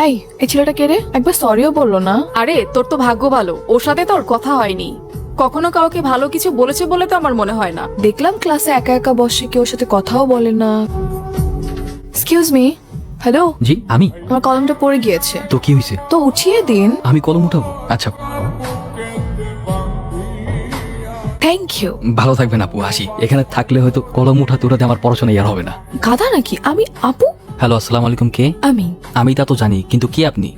এই এই ছেলেটা কে রে? একবার সরিও বললো না। আরে তোর তো ভাগ্য ভালো, ওর সাথে তোর কথা হয়নি। কখনো কাউকে ভালো কিছু বলেছে বলে তো আমার মনে হয় না। দেখলাম ক্লাসে একা একা বসে, কেউ সাথে কথাও বলে না। Excuse me. হ্যালো। জি আমি। আমার কলমটা পড়ে গিয়েছে। তো কি হয়েছে? তো উঠিয়ে দিন। আমি কলম উঠাবো? আচ্ছা থ্যাংক ইউ। ভালো থাকবেন আপু, আসি। এখানে থাকলে হয়তো কলম উঠাতে উঠাতে আমার পড়াশোনা আর হবে না। গাধা নাকি আমি? আপু? হ্যালো, আসসালামু আলাইকুম। কে? আমি তা তো জানি, কিন্তু কে আপনি?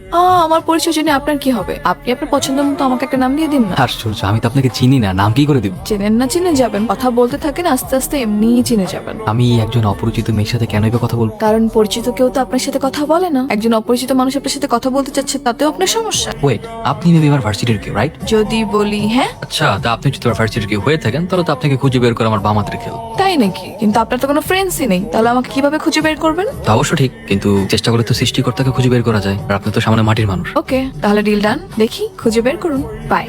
আমার পরিচয় জেনে আপনার কি হবে? আপনি আপনার পছন্দ মতো আমাকে একটা নাম দিয়ে দিন না। আশ্চর্য, আমি তো আপনাকে চিনি না, নাম কি করে দেব? চেনেন না চিনে যাবেন, কথা বলতে থাকেন, আস্তে আস্তে এমনিই চিনে যাবেন। আমি একজন অপরিচিত মেয়ের সাথে কেনই বা কথা বলবো? কারণ পরিচিত কেউ তো আপনার সাথে কথা বলে না। একজন অপরিচিত মানুষ আপনার সাথে কথা বলতে চাচ্ছে, তাতেও আপনার সমস্যা। ওয়েট, আপনি মেবি আমার ভার্সিটির কেউ, রাইট? যদি বলি হ্যাঁ। আচ্ছা, তা আপনি যদি আমার ভার্সিটির কেউ হয়ে থাকেন তাহলে তো আপনাকে খুঁজে বের করে আমার বাম হাতের খেল। তাই নাকি? কিন্তু আপনার তো কোনো ফ্রেন্ডসই নেই, তাহলে আমাকে কিভাবে খুঁজে বের করবেন? তা অবশ্য ঠিক, কিন্তু চেষ্টা করলে তো সৃষ্টিকর্তাকে খুঁজে বের করা যায়, আর আপনি তো সামনে মাটির মানুষ। ওকে, তাহলে ডিল ডান। দেখি খুঁজে বের করুন। বাই।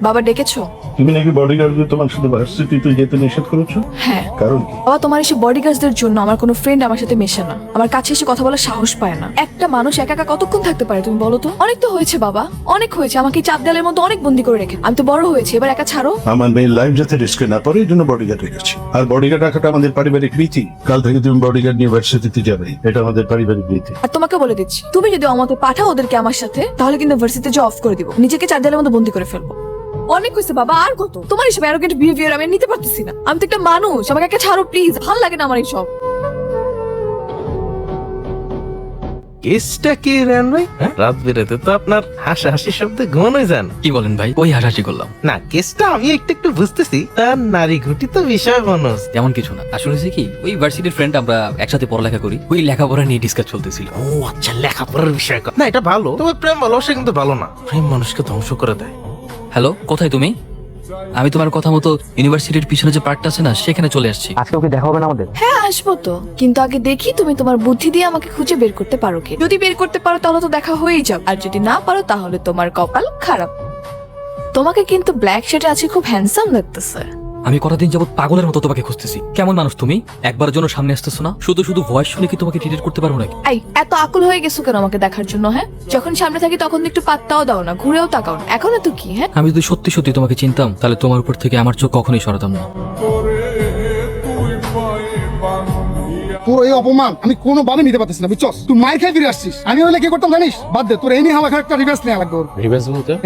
বাবা ডেকেছো? তুমি নাকি বডিগার্ডদের তোমার সাথে ভার্সিটিতে যেতে নিষেধ করেছো? হ্যাঁ। কারণ কি? বাবা, তোমার এসে বডিগার্ডদের জন্য আমার কোনো ফ্রেন্ড আমার সাথে মেশে না, আমার কাছে এসে কথা বলার সাহস পায় না। একটা মানুষ একা একা কতক্ষণ থাকতে পারে তুমি বলো তো? অনেক তো হয়েছে বাবা, অনেক হয়েছে। আমাকে এই চাপ দেয়ালের মধ্যে অনেক বন্দি করে রেখে আমি তো বড় হয়েছে, এবার একা ছাড়ো। আমার মেয়ের লাইফ যাতে রিস্কে না পড়ে এই জন্য বডিগার্ড রেখেছি। আর বডিগার্ড রাখাটা আমাদের পারিবারিক রীতি। কাল থেকে তুমি বডিগার্ড নিয়ে ভার্সিটিতে যাবে, এটা আমাদের পারিবারিক রীতি। আর তোমাকে বলে দিচ্ছি, তুমি যদি আমাকে পাঠাও ওদেরকে আমার সাথে, তাহলে কিন্তু ভার্সিটিতে জব অফ করে দিব, নিজেকে চার দেয়ালের মধ্যে বন্দি করে ফেলবো। অনেক হয়েছে বাবা, আর কত? তোমার এসব অ্যারোগেন্ট বিহেভিয়ার আমি নিতে পারতেছি না। আমি তো একটা মানুষ, আমাকে একটা ছাড়ো প্লিজ, ভালো লাগে না আমার এইসব। কেসটা কি রান ভাই? রাত বেরোতে তো আপনার হাসাহাসি শব্দে ঘুমানো যান। কি বলেন ভাই? ওই হাসাহাসি করলাম। না, কেসটা আমি একটু বুঝতেছি, তার নারী ঘটিত বিষয় মানুষ। তেমন কিছু না, আসলে হয়েছে কি, ওই ভার্সিটির ফ্রেন্ড, আমরা একসাথে পড়ালেখা করি, ওই লেখাপড়া নিয়ে ডিসকাস চলতেছিল। ও আচ্ছা, লেখাপড়ার বিষয়। না, এটা ভালো, তবে প্রেম ভালোবাসা কিন্তু ভালো না। প্রেম মানুষকে ধ্বংস করে দেয়। হ্যালো, কোথায় তুমি? আমি তোমার কথা মতো ইউনিভার্সিটির পিছনে যে পার্কটা আছে না, সেখানে চলে আসছি। আজকে ওকে দেখা হবে না আমাদের? হ্যাঁ আসবো তো, কিন্তু আগে দেখি তুমি তোমার বুদ্ধি দিয়ে আমাকে খুঁজে বের করতে পারো কি। যদি বের করতে পারো তাহলে তো দেখা হয়েই যাবে, আর যদি না পারো তাহলে তোমার কপাল খারাপ। তোমাকে কিন্তু ব্ল্যাক শার্টে আছে খুব হ্যান্ডসাম লাগতেছে। আমি কতদিন যাবত পাগলের মতো তোমাকে খুঁজতেছি। কেমন মানুষ তুমি? একবারের জন্য সামনে আসতেছো না? শুধু শুধু ভয়েস শুনে কি তোমাকে ট্রিট করতে পারবো নাকি? এই এত আকুল হয়ে গেছো কেন আমাকে দেখার জন্য? হ্যাঁ, যখন সামনে থাকি তখন তো একটু পাত্তাও দাও না, ঘুরেও তাকাও না। এখন তো কি? হ্যাঁ, আমি যদি সত্যি সত্যি তোমাকে চিনতাম তাহলে তোমার উপর থেকে আমার চোখ কখনোই সরাতাম না। তোর এই অপমান আমি কোনোভাবে নিতে পারতেছি না, বুঝছস? তুই মার খেয়ে ফিরে আসছিস। আমি হলে কি করতাম জানিস? বাদ দে, তোর এই নিয়ে আমাকে একটা রিভেঞ্জ নেওয়া লাগবে।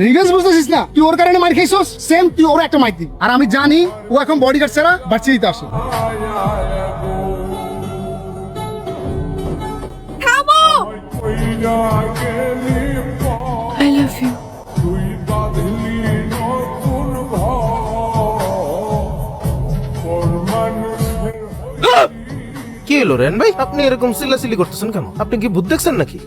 রিভেঞ্জ বুঝতেছিস না? তুই ওর কারণে মার খাইছস, সেম তুই ওর একটা মার দিবি। আর আমি জানি ও এখন বডিগার্ড ছাড়া ভার্সিটিতে আসে। I love you. কি হলো রেন ভাই, আপনি এরকম চিল্লাচিল্লি করতেছেন কেন? আপনি কি ভূত দেখছেন নাকি?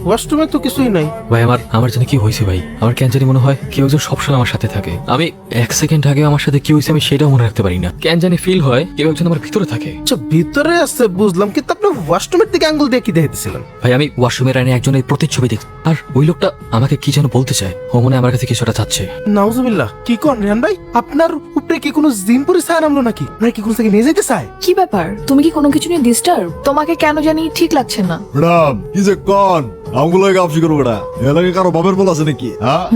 ওয়াশরুমে তো কিছুই নাই। ভাই আমার জানি কি হয়েছে ভাই। আমার কেন জানি মনে হয় কেউ একজন সবসময় আমার সাথে থাকে। আমি এক সেকেন্ড আগে আমার সাথে কি হয়েছে আমি সেটাও মনে রাখতে পারি না। কেন জানি ফিল হয় কেউ একজন আমার ভিতরে থাকে। আচ্ছা, ভিতরে আছে বুঝলাম, কিন্তু আপনি ওয়াশরুমের দিকে আঙ্গুল দিয়ে কি দেখতেছিলেন? ভাই আমি ওয়াশরুমের আইনে একজনের প্রতিচ্ছবি দেখছি, আর ওই লোকটা আমাকে কি যেন বলতে চায়। ও মনে হয় আমার কাছে কিছুটা চাচ্ছে। নাউজুবিল্লাহ, কি কোন রেন ভাই? আপনার উপরে কি কোনো জিন পরি ছায়া নামলো নাকি? আপনার কি কোনো থেকে নিয়ে যেতে চায়? কি ব্যাপার? তুমি কি কোনো কিছু নিয়ে ডিস্টার্ব? তোমাকে কেন জানি ঠিক লাগছে না। ম্যাডাম কি যে কন আমগুলো কাপসি করবো বেটা, এলাকায় কারো বাপের বলা আছে নাকি? হ্যাঁ,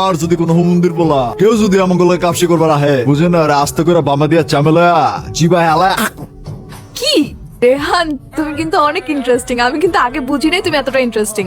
আর যদি কোনো মন্দির বলা কেউ যদি আমগুলো কাপসি করবার আহে, বুঝে না আস্তে করে বামা দিয়া চামেলা জিবা হেলা। কি রেহান, তুমি কিন্তু অনেক ইন্টারেস্টিং। আমি কিন্তু আগে বুঝি নাই তুমি এতটা ইন্টারেস্টিং।